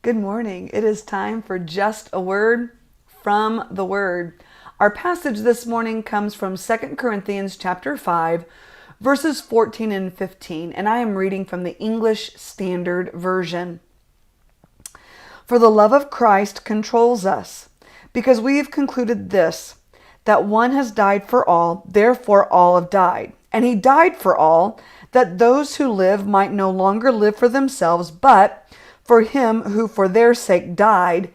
Good morning. It is time for just a word from the Word. Our passage this morning comes from 2 Corinthians chapter 5, verses 14 and 15, and I am reading from the English Standard Version. For the love of Christ controls us, because we have concluded this, that one has died for all, therefore all have died. And he died for all, that those who live might no longer live for themselves, but for him who for their sake died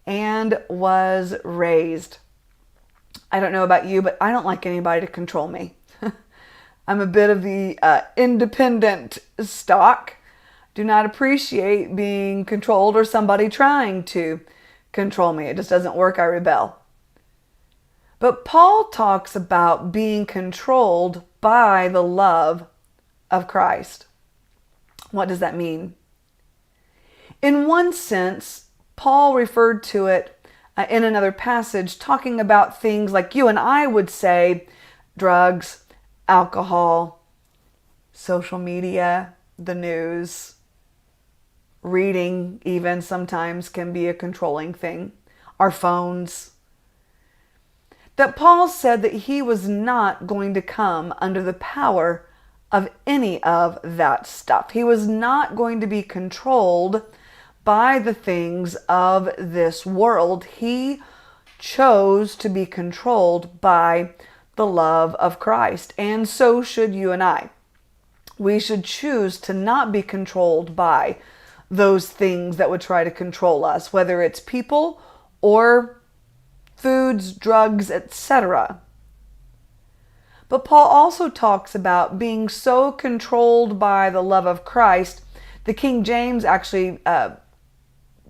and was raised. I don't know about you, but I don't like anybody to control me. I'm a bit of the independent stock. Do not appreciate being controlled or somebody trying to control me. It just doesn't work. I rebel. But Paul talks about being controlled by the love of Christ. What does that mean? In one sense, Paul referred to it in another passage, talking about things like you and I would say, drugs, alcohol, social media, the news, reading even sometimes can be a controlling thing, our phones. That Paul said that he was not going to come under the power of any of that stuff. He was not going to be controlled by the things of this world. He chose to be controlled by the love of Christ. And so should you and I. We should choose to not be controlled by those things that would try to control us, whether it's people or foods, drugs, etc. But Paul also talks about being so controlled by the love of Christ. The King James actually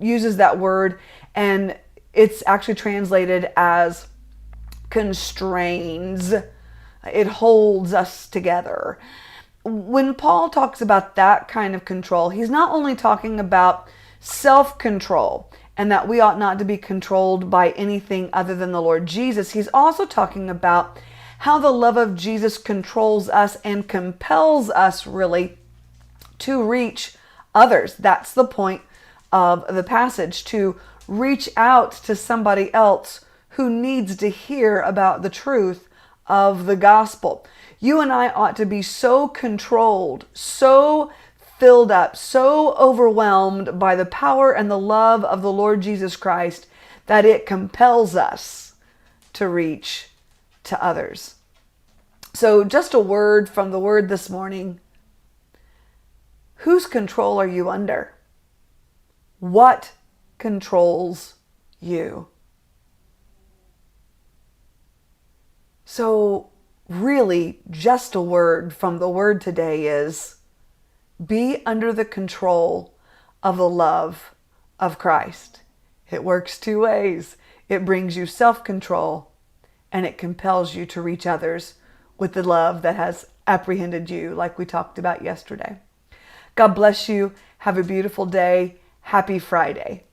uses that word, and it's actually translated as constrains. It holds us together. When Paul talks about that kind of control, he's not only talking about self-control and that we ought not to be controlled by anything other than the Lord Jesus. He's also talking about how the love of Jesus controls us and compels us really to reach others. That's the point of the passage, to reach out to somebody else who needs to hear about the truth of the gospel. You and I ought to be so controlled, so filled up, so overwhelmed by the power and the love of the Lord Jesus Christ that it compels us to reach to others. So just a word from the Word this morning. Whose control are you under? What controls you? So really, just a word from the Word today is be under the control of the love of Christ. It works two ways. It brings you self-control, and it compels you to reach others with the love that has apprehended you, like we talked about yesterday. God bless you. Have a beautiful day. Happy Friday.